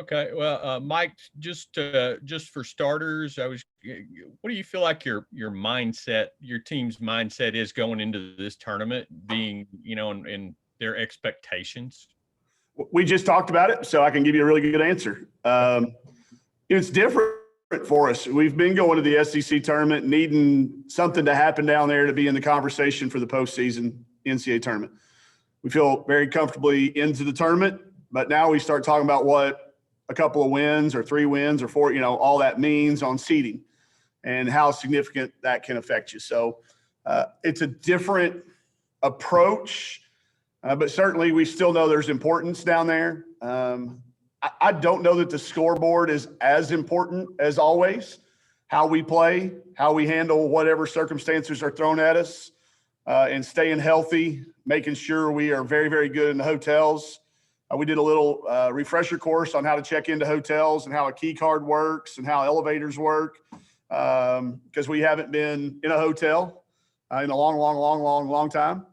Okay. Well, Mike, just for starters, what do you feel like your mindset, your team's mindset is going into this tournament, being, and their expectations? We just talked about it, so I can give you a really good answer. It's different for us. We've been going to the SEC tournament, needing something to happen down there to be in the conversation for the postseason NCAA tournament. We feel very comfortably into the tournament, but now we start talking about what a couple of wins or 3 wins or 4, all that means on seeding and how significant that can affect you. So it's a different approach, but certainly we still know there's importance down there. I don't know that the scoreboard is as important as always. How we play, how we handle whatever circumstances are thrown at us, and staying healthy, making sure we are very, very good in the hotels. We did a little refresher course on how to check into hotels and how a key card works and how elevators work, because we haven't been in a hotel in a long time.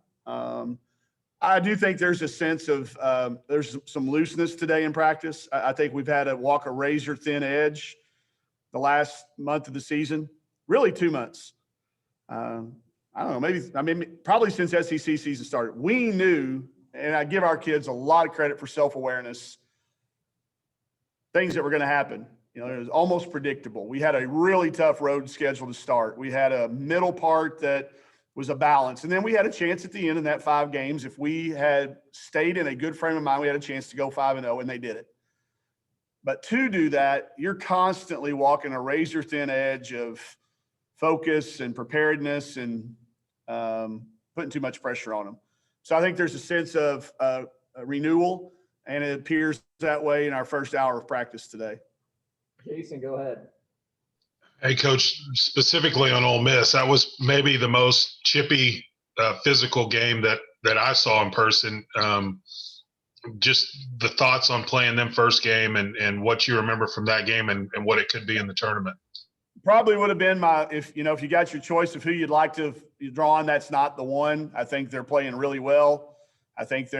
I do think there's a sense of there's some looseness today in practice. I think we've had to walk a razor thin edge the last month of the season, really 2 months. I don't know, probably since SEC season started. We knew, and I give our kids a lot of credit for self-awareness, things that were going to happen. It was almost predictable. We had a really tough road schedule to start. We had a middle part that was a balance. And then we had a chance at the end in that 5 games. If we had stayed in a good frame of mind, we had a chance to go 5-0, and they did it. But to do that, you're constantly walking a razor thin edge of focus and preparedness and putting too much pressure on them. So I think there's a sense of renewal, and it appears that way in our first hour of practice today. Jason, go ahead. Hey, Coach, specifically on Ole Miss, that was maybe the most chippy, physical game that I saw in person. Just the thoughts on playing them first game and what you remember from that game and what it could be in the tournament. Probably would have been if you got your choice of who you'd like to draw on, that's not the one. I think they're playing really well. I think they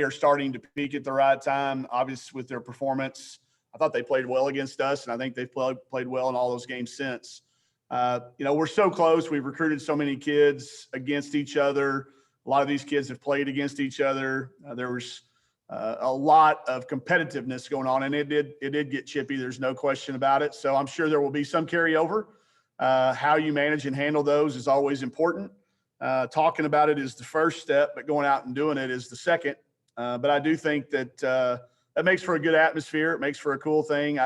are starting to peak at the right time, obviously with their performance. I thought they played well against us, and I think they've played well in all those games since. We're so close. We've recruited so many kids against each other. A lot of these kids have played against each other. There was a lot of competitiveness going on, and it did get chippy. There's no question about it. So I'm sure there will be some carryover. How you manage and handle those is always important. Talking about it is the first step, but going out and doing it is the second. But I do think that that makes for a good atmosphere. It makes for a cool thing.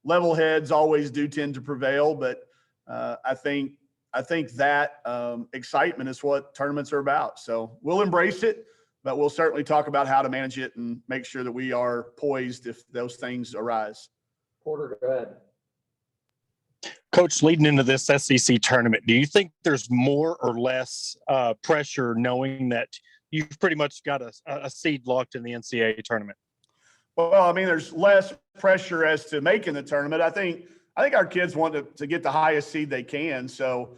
Level heads always do tend to prevail, but I think that excitement is what tournaments are about. So we'll embrace it, but we'll certainly talk about how to manage it and make sure that we are poised if those things arise. Porter, go ahead. Coach, leading into this SEC tournament, do you think there's more or less pressure knowing that you've pretty much got a seed locked in the NCAA tournament? Well, there's less pressure as to making the tournament. I think our kids want to get the highest seed they can. So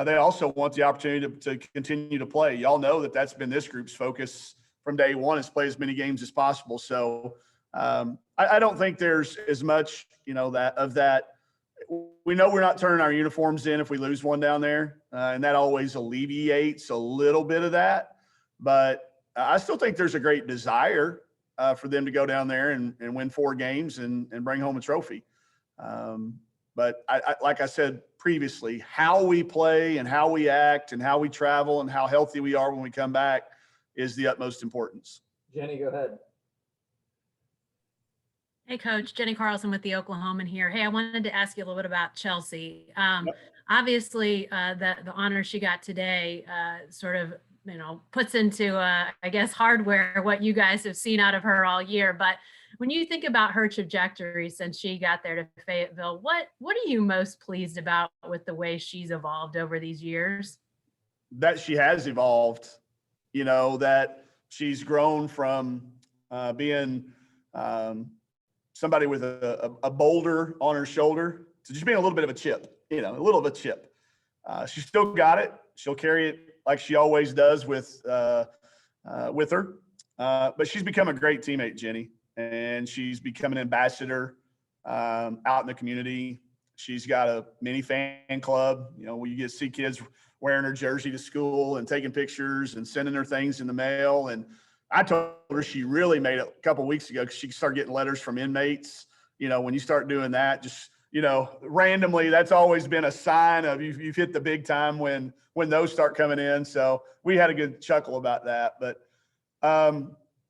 they also want the opportunity to continue to play. Y'all know that's been this group's focus from day one, is play as many games as possible. So I don't think there's as much, that. We know we're not turning our uniforms in if we lose one down there, and that always alleviates a little bit of that. But I still think there's a great desire for them to go down there and win 4 games and bring home a trophy. But like I said previously, how we play and how we act and how we travel and how healthy we are when we come back is the utmost importance. Jenny, go ahead. Hey, Coach. Jenny Carlson with the Oklahoman here. Hey, I wanted to ask you a little bit about Chelsea. Obviously, the honor she got today sort of, puts into, I guess, hardware what you guys have seen out of her all year. But when you think about her trajectory since she got there to Fayetteville, what are you most pleased about with the way she's evolved over these years? That she has evolved, that she's grown from being somebody with a boulder on her shoulder to just being a little bit of a chip, a little bit of a chip. She's still got it. She'll carry it like she always does with her. But she's become a great teammate, Jenny. and she's become an ambassador out in the community. She's got a mini fan club, where you get to see kids wearing her jersey to school and taking pictures and sending her things in the mail. And I told her she really made it a couple of weeks ago because she started getting letters from inmates. When you start doing that, just, randomly, that's always been a sign of you've hit the big time when those start coming in. So we had a good chuckle about that. But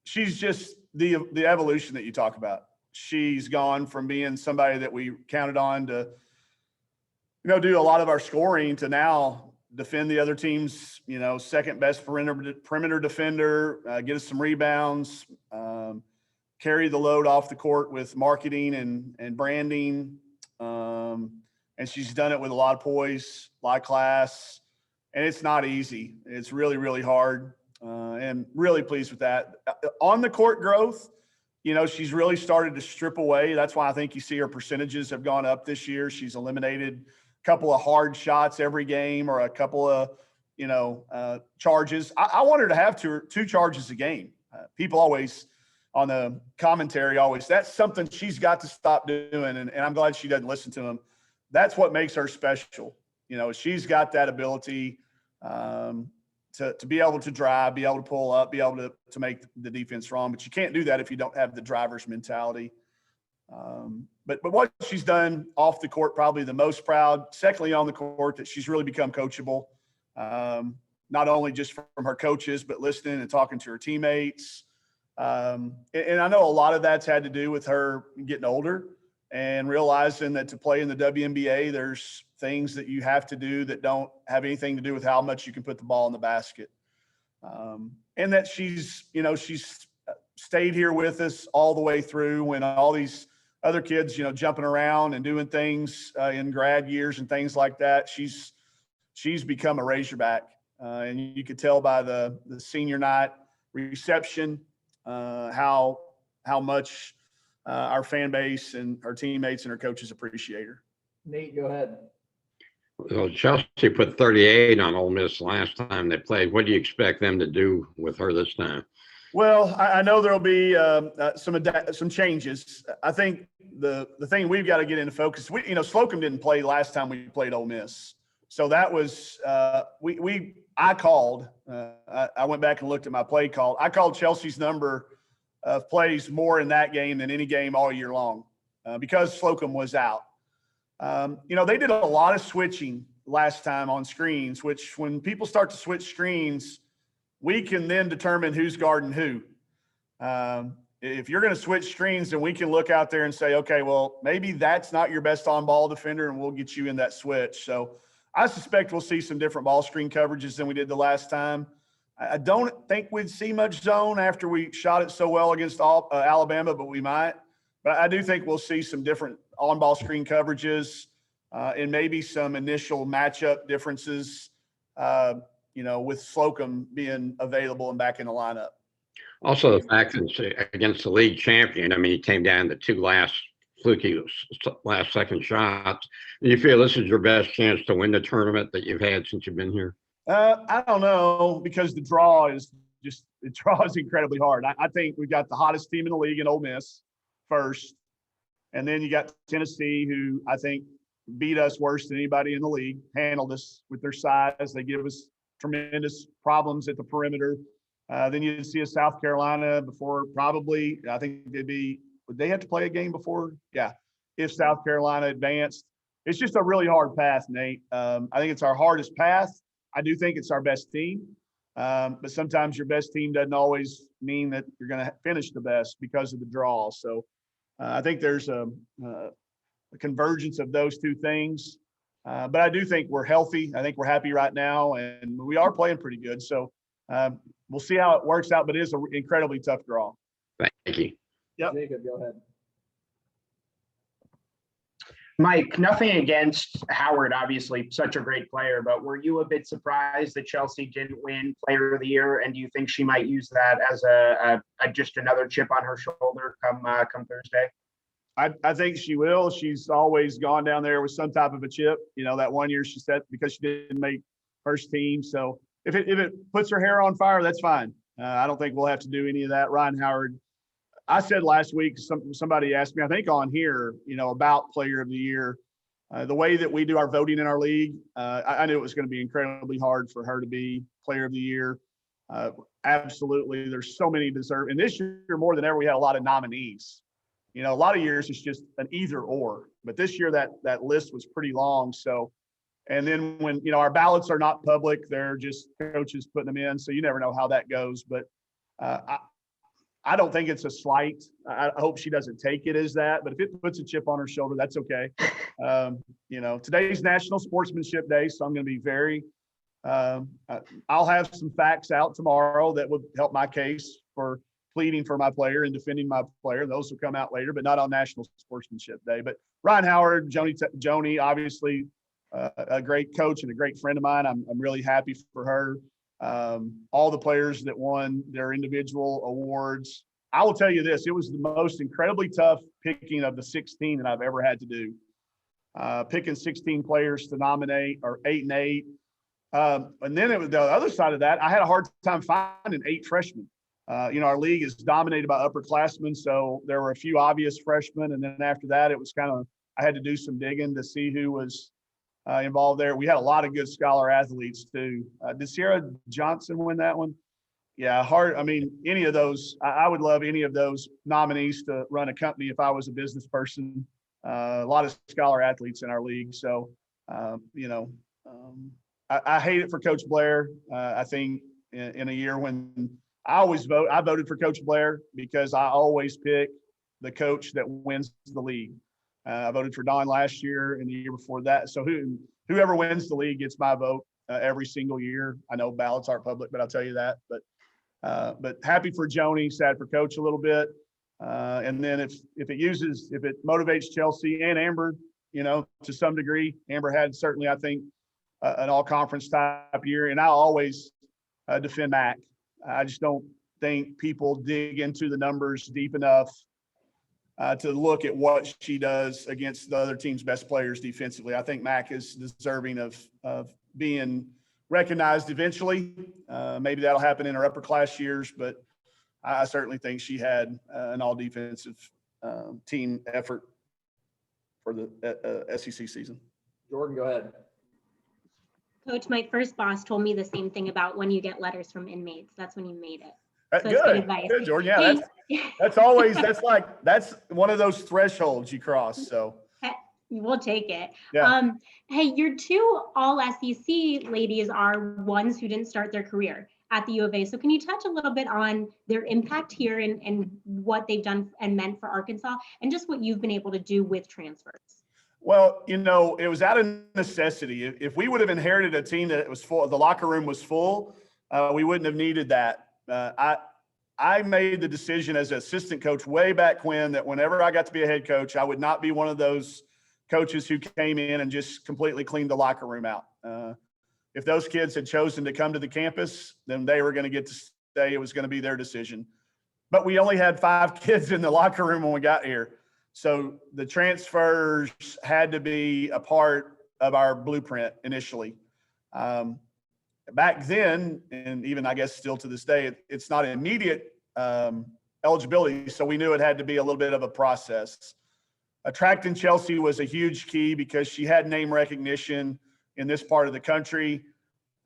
she's just the evolution that you talk about. She's gone from being somebody that we counted on to, do a lot of our scoring to now defend the other team's, second best perimeter defender, get us some rebounds, carry the load off the court with marketing and branding. And she's done it with a lot of poise, a lot of class, and it's not easy. It's really, really hard, and really pleased with that. On the court growth, she's really started to strip away. That's why I think you see her percentages have gone up this year. She's eliminated a couple of hard shots every game or a couple of, charges. I want her to have two charges a game. People always on the commentary, that's something she's got to stop doing. And I'm glad she doesn't listen to them. That's what makes her special. She's got that ability to be able to drive, be able to pull up, be able to make the defense wrong. But you can't do that if you don't have the driver's mentality. But what she's done off the court, probably the most proud. Secondly, on the court, that she's really become coachable, not only just from her coaches, but listening and talking to her teammates. And I know a lot of that's had to do with her getting older and realizing that to play in the WNBA, there's things that you have to do that don't have anything to do with how much you can put the ball in the basket. And that she's stayed here with us all the way through when all these other kids, jumping around and doing things in grad years and things like that. She's become a Razorback. And you could tell by the senior night reception how much our fan base and our teammates and our coaches appreciate her. Nate, go ahead. Well, Chelsea put 38 on Ole Miss last time they played. What do you expect them to do with her this time? Well, I know there'll be some changes. I think the thing we've got to get into focus. Slocum didn't play last time we played Ole Miss, so that was I called. I went back and looked at my play call. I called Chelsea's number of plays more in that game than any game all year long because Slocum was out. They did a lot of switching last time on screens, which when people start to switch screens, we can then determine who's guarding who. If you're going to switch screens, then we can look out there and say, okay, well, maybe that's not your best on-ball defender, and we'll get you in that switch. So I suspect we'll see some different ball screen coverages than we did the last time. I don't think we'd see much zone after we shot it so well against Alabama, but we might. But I do think we'll see some different on-ball screen coverages and maybe some initial matchup differences, with Slocum being available and back in the lineup. Also, the fact that against the league champion, he came down to two fluky last second shots. Do you feel this is your best chance to win the tournament that you've had since you've been here? I don't know, because the draw is incredibly hard. I think we've got the hottest team in the league in Ole Miss first. And then you got Tennessee, who I think beat us worse than anybody in the league, handled us with their size. They give us tremendous problems at the perimeter. Then you see a South Carolina before probably, I think would they have to play a game before? Yeah. If South Carolina advanced. It's just a really hard path, Nate. I think it's our hardest path. I do think it's our best team. But sometimes your best team doesn't always mean that you're going to finish the best because of the draw. So I think there's a convergence of those two things. But I do think we're healthy. I think we're happy right now, and we are playing pretty good. So we'll see how it works out, but it is an incredibly tough draw. Thank you. Yep. Jacob, go ahead. Mike, nothing against Howard, obviously such a great player, but were you a bit surprised that Chelsea didn't win Player of the Year? And do you think she might use that as a just another chip on her shoulder come Thursday? I think she will. She's always gone down there with some type of a chip. That one year she said because she didn't make first team. So if it puts her hair on fire, that's fine. I don't think we'll have to do any of that. Ryan Howard, I said last week, somebody asked me, I think on here, about player of the year. The way that we do our voting in our league, I knew it was going to be incredibly hard for her to be player of the year. Absolutely. There's so many deserve. And this year, more than ever, we had a lot of nominees. A lot of years it's just an either or. But this year, that list was pretty long. So, and then when, our ballots are not public, they're just coaches putting them in. So you never know how that goes. But I don't think it's a slight. I hope she doesn't take it as that. But if it puts a chip on her shoulder, that's okay. Today's National Sportsmanship Day, so I'm going to be very I'll have some facts out tomorrow that would help my case for pleading for my player and defending my player. Those will come out later, but not on National Sportsmanship Day. But Ryan Howard, Joni, obviously a great coach and a great friend of mine. I'm really happy for her. All the players that won their individual awards. I will tell you this, it was the most incredibly tough picking of the 16 that I've ever had to do. Picking 16 players to nominate, or 8 and 8. And then it was the other side of that. I had a hard time finding 8 freshmen. Our league is dominated by upperclassmen, so there were a few obvious freshmen. And then after that, it was I had to do some digging to see who was involved there. We had a lot of good scholar athletes too. Did Sierra Johnson win that one? Yeah, hard. I mean, any of those, I would love any of those nominees to run a company if I was a business person. A lot of scholar athletes in our league. So, I hate it for Coach Blair. I think in a year when I voted for Coach Blair because I always pick the coach that wins the league. I voted for Don last year and the year before that. So whoever wins the league gets my vote every single year. I know ballots aren't public, but I'll tell you that. But happy for Joni, sad for Coach a little bit. And then if it motivates Chelsea and Amber, to some degree, Amber had certainly, I think, an all-conference type year. And I always defend Mac. I just don't think people dig into the numbers deep enough to look at what she does against the other team's best players defensively. I think Mac is deserving of being recognized eventually. Maybe that'll happen in her upper class years, but I certainly think she had an all defensive team effort for the SEC season. Jordan, go ahead. Coach, my first boss told me the same thing about when you get letters from inmates. That's when you made it. That's So good. advice. Good, Jordan. Yeah, that's one of those thresholds you cross. So We'll take it. Yeah. Hey, your 2 all SEC ladies are ones who didn't start their career at the U of A. So can you touch a little bit on their impact here and what they've done and meant for Arkansas, and just what you've been able to do with transfers? Well, it was out of necessity. If we would have inherited a team that was full, the locker room was full, we wouldn't have needed that. I made the decision as an assistant coach way back when that whenever I got to be a head coach, I would not be one of those coaches who came in and just completely cleaned the locker room out. If those kids had chosen to come to the campus, then they were going to get to stay. It was going to be their decision. But we only had 5 kids in the locker room when we got here. So the transfers had to be a part of our blueprint initially. Back then, and even I guess still to this day, it's not immediate eligibility. So we knew it had to be a little bit of a process. Attracting Chelsea was a huge key because she had name recognition in this part of the country.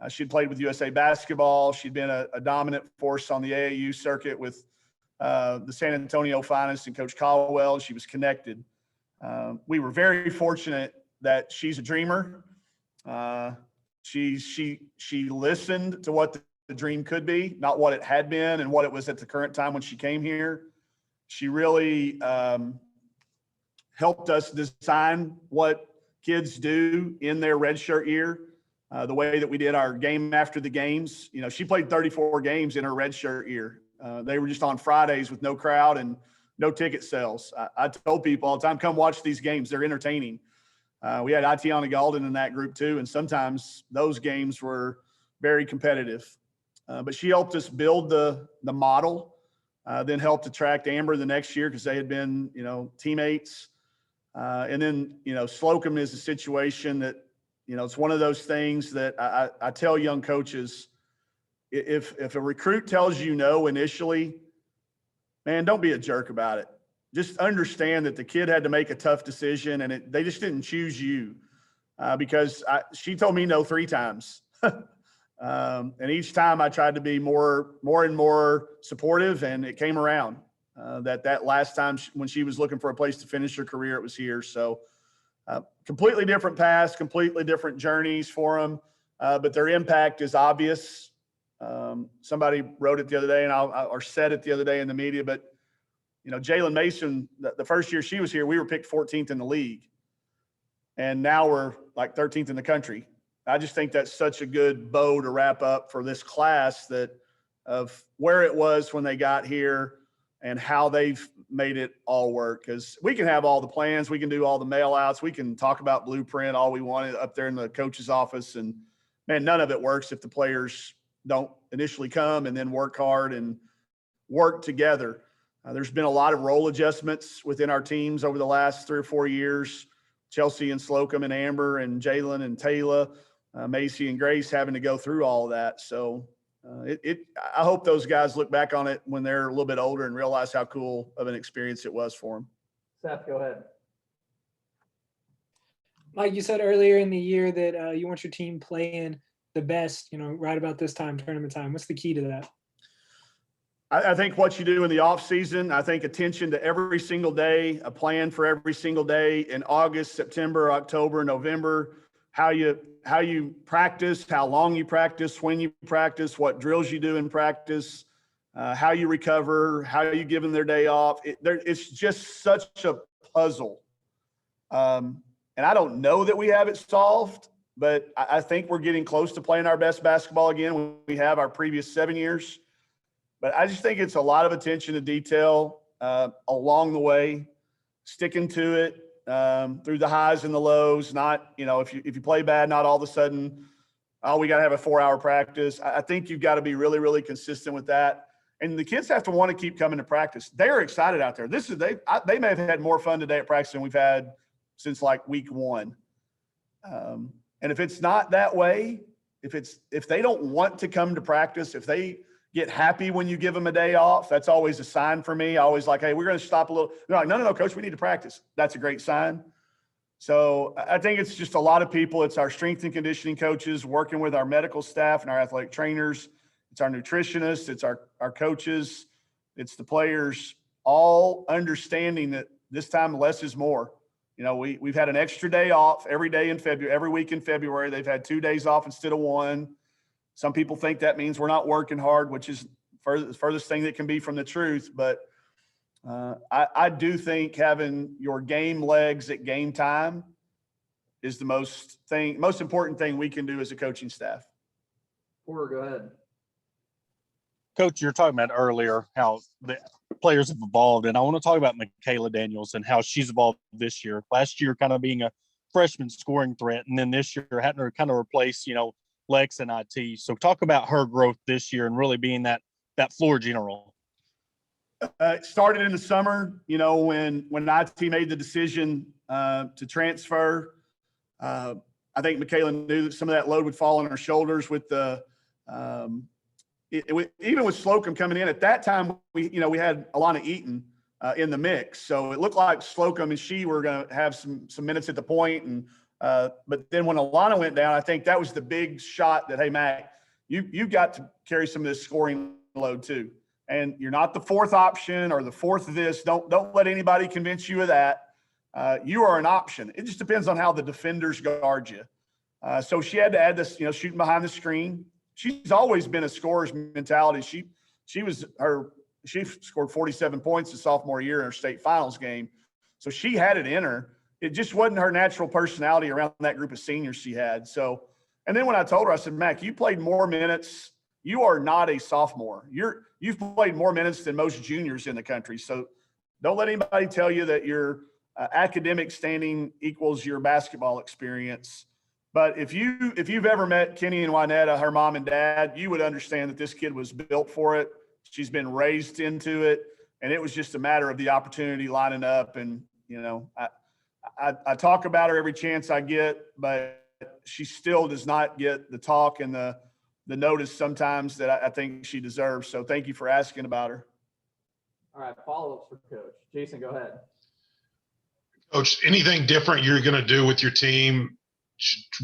She'd played with USA Basketball. She'd been a dominant force on the AAU circuit with the San Antonio Finest and Coach Caldwell. She was connected. We were very fortunate that she's a dreamer. She listened to what the dream could be, not what it had been and what it was at the current time when she came here. She really helped us design what kids do in their redshirt year, the way that we did our game after the games. She played 34 games in her redshirt year. They were just on Fridays with no crowd and no ticket sales. I told people all the time, come watch these games. They're entertaining. We had Itiana Galden in that group too, and sometimes those games were very competitive. But she helped us build the model, then helped attract Amber the next year because they had been, teammates. And then, Slocum is a situation that, it's one of those things that I tell young coaches, if a recruit tells you no initially, man, don't be a jerk about it. Just understand that the kid had to make a tough decision, and they just didn't choose you because she told me no 3 times. And each time I tried to be more and more supportive, and it came around that last time when she was looking for a place to finish her career, it was here. So completely different paths, completely different journeys for them, but their impact is obvious. Somebody wrote it the other day, or said it the other day in the media, but Jalen Mason, the first year she was here, we were picked 14th in the league, and now we're like 13th in the country. I just think that's such a good bow to wrap up for this class, that of where it was when they got here and how they've made it all work. Because we can have all the plans, we can do all the mail outs, we can talk about blueprint all we want up there in the coach's office, and man, none of it works if the players don't initially come and then work hard and work together. There's been a lot of role adjustments within our teams over the last 3 or 4 years. Chelsea and Slocum and Amber and Jalen and Taylor, Macy and Grace having to go through all of that. So I hope those guys look back on it when they're a little bit older and realize how cool of an experience it was for them. Seth, go ahead. Mike, you said earlier in the year that you want your team playing the best, right about this time, tournament time. What's the key to that? I think what you do in the off season, I think attention to every single day, a plan for every single day in August, September, October, November, how you practice, how long you practice, when you practice, what drills you do in practice, how you recover, how you give them their day off. It's just such a puzzle. And I don't know that we have it solved, but I think we're getting close to playing our best basketball again when we have our previous 7 years. But I just think it's a lot of attention to detail along the way, sticking to it through the highs and the lows. Not, if you play bad, not all of a sudden, oh, we got to have a 4-hour practice. I think you've got to be really, really consistent with that. And the kids have to want to keep coming to practice. They're excited out there. They may have had more fun today at practice than we've had since like week 1. And if it's not that way, if they don't want to come to practice, if they get happy when you give them a day off, that's always a sign for me. I always like, hey, we're going to stop a little. They're like, no, coach, we need to practice. That's a great sign. So I think it's just a lot of people. It's our strength and conditioning coaches working with our medical staff and our athletic trainers. It's our nutritionists. It's our coaches. It's the players, all understanding that this time less is more. We've had an extra day off every week in February. They've had 2 days off instead of 1. Some people think that means we're not working hard, which is the furthest thing that can be from the truth. But I do think having your game legs at game time is the most important thing we can do as a coaching staff. Porter, go ahead. Coach, you're talking about earlier how the players have evolved, and I want to talk about McKenzie Daniels and how she's evolved this year. Last year, kind of being a freshman scoring threat, and then this year having to kind of replace, Lex and IT. So talk about her growth this year and really being that floor general. It started in the summer, when IT made the decision to transfer. I think Michaela knew that some of that load would fall on her shoulders with the even with Slocum coming in. At that time, we had Alana Eaton in the mix. So it looked like Slocum and she were going to have some minutes at the point. And but then when Alana went down, I think that was the big shot that, hey, Mac, you've got to carry some of this scoring load too. And you're not the 4th option or the 4th of this. Don't let anybody convince you of that. You are an option. It just depends on how the defenders guard you. So she had to add this, shooting behind the screen. She's always been a scorer's mentality. She scored 47 points the sophomore year in her state finals game. So she had it in her. It just wasn't her natural personality around that group of seniors she had. So, and then when I told her, I said, Mac, you played more minutes. You are not a sophomore. You've played more minutes than most juniors in the country. So don't let anybody tell you that your academic standing equals your basketball experience. But if you've ever met Kenny and Wynetta, her mom and dad, you would understand that this kid was built for it. She's been raised into it, and it was just a matter of the opportunity lining up. And I talk about her every chance I get, but she still does not get the talk and the notice sometimes that I think she deserves. So thank you for asking about her. All right, follow-ups for Coach. Jason, go ahead. Coach, anything different you're going to do with your team,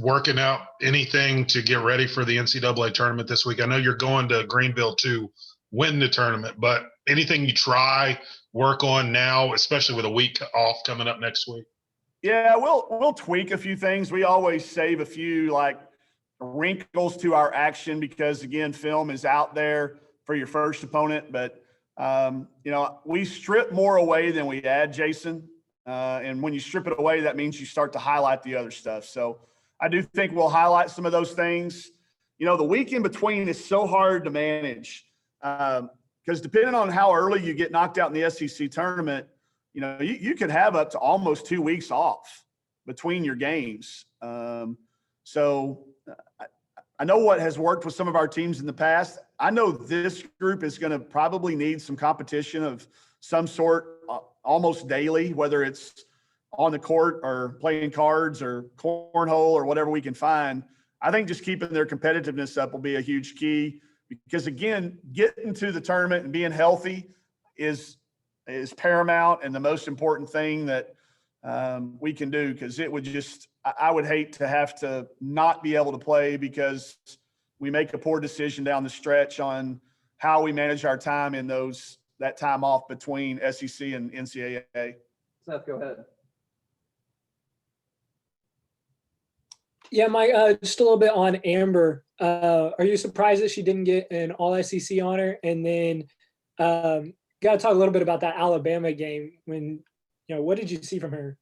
working out anything to get ready for the NCAA tournament this week? I know you're going to Greenville to win the tournament, but anything you try, work on now, especially with a week off coming up next week? Yeah, we'll tweak a few things. We always save a few like wrinkles to our action because again, film is out there for your first opponent, but we strip more away than we add, Jason. And when you strip it away, that means you start to highlight the other stuff. So I do think we'll highlight some of those things. The week in between is so hard to manage because depending on how early you get knocked out in the SEC tournament, you could have up to almost 2 weeks off between your games. So I know what has worked with some of our teams in the past. I know this group is going to probably need some competition of some sort almost daily, whether it's on the court or playing cards or cornhole or whatever we can find. I think just keeping their competitiveness up will be a huge key because, again, getting to the tournament and being healthy is paramount and the most important thing that we can do because it would I would hate to have to not be able to play because we make a poor decision down the stretch on how we manage our time in that time off between SEC and NCAA. Seth, go ahead. Yeah, Mike, just a little bit on Amber. Are you surprised that she didn't get an all-SEC honor? And then got to talk a little bit about that Alabama game when, what did you see from her?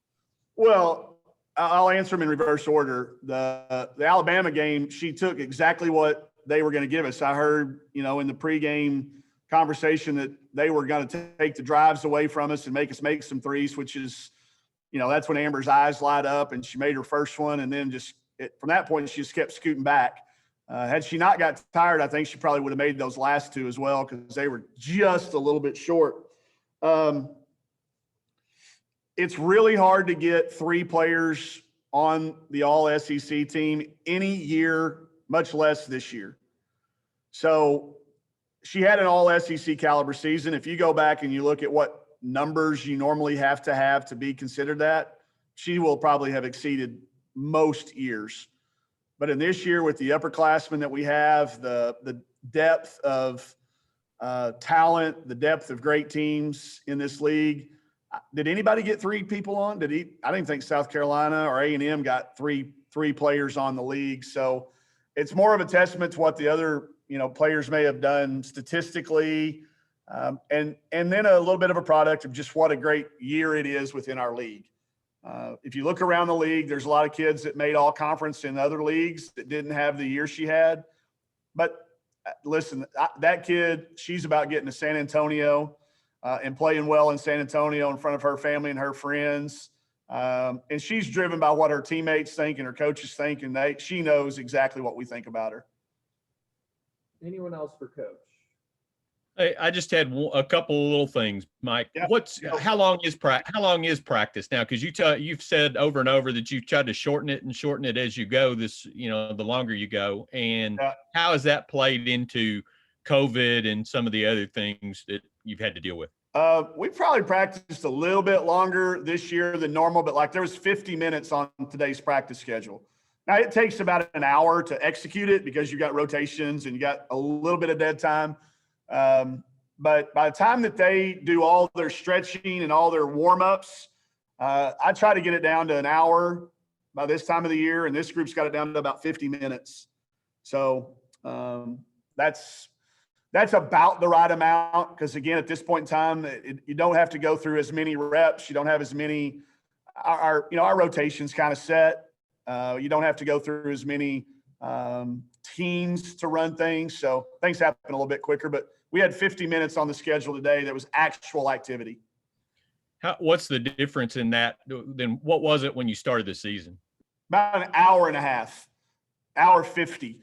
Well, I'll answer them in reverse order. The Alabama game, she took exactly what they were going to give us. I heard, in the pregame conversation that they were going to take the drives away from us and make us make some threes, which is, that's when Amber's eyes light up and she made her first one. And then from that point, she just kept scooting back. Had she not got tired, I think she probably would have made those last two as well because they were just a little bit short. It's really hard to get 3 players on the all-SEC team any year, much less this year. So she had an all-SEC caliber season. If you go back and you look at what numbers you normally have to be considered that, she will probably have exceeded most years. But in this year with the upperclassmen that we have, the depth of talent, the depth of great teams in this league, did anybody get 3 people on? I didn't think South Carolina or A&M got three players on the league. So it's more of a testament to what the other, players may have done statistically. And then a little bit of a product of just what a great year it is within our league. If you look around the league, there's a lot of kids that made all conference in other leagues that didn't have the year she had. But listen, that kid, she's about getting to San Antonio and playing well in San Antonio in front of her family and her friends. And she's driven by what her teammates think and her coaches think, and she knows exactly what we think about her. Anyone else for Coach? Hey, I just had a couple of little things, Mike. Yeah. How long is practice now? Because you've said over and over that you've tried to shorten it as you go. The longer you go, and how has that played into COVID and some of the other things that you've had to deal with? We probably practiced a little bit longer this year than normal, but there was 50 minutes on today's practice schedule. Now it takes about an hour to execute it because you got rotations and you got a little bit of dead time. But by the time that they do all their stretching and all their warm-ups, I try to get it down to an hour by this time of the year, and this group's got it down to about 50 minutes. So that's about the right amount because, again, at this point in time, you don't have to go through as many reps. You don't have as many our rotation's kind of set. You don't have to go through as many teams to run things. So things happen a little bit quicker, but we had 50 minutes on the schedule today that was actual activity. What's the difference in that than what was it when you started the season? About an hour and a half, hour 50.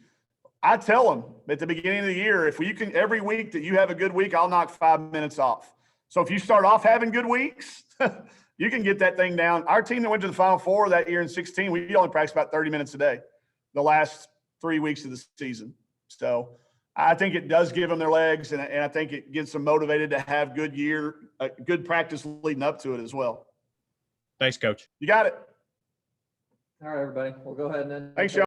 I tell them at the beginning of the year, if you can, every week that you have a good week, I'll knock 5 minutes off. So if you start off having good weeks, you can get that thing down. Our team that went to the Final Four that year in 2016, we only practiced about 30 minutes a day the last 3 weeks of the season. So I think it does give them their legs, and I think it gets them motivated to have good practice leading up to it as well. Thanks, Coach. You got it. All right, everybody. We'll go ahead and end. Thanks, y'all.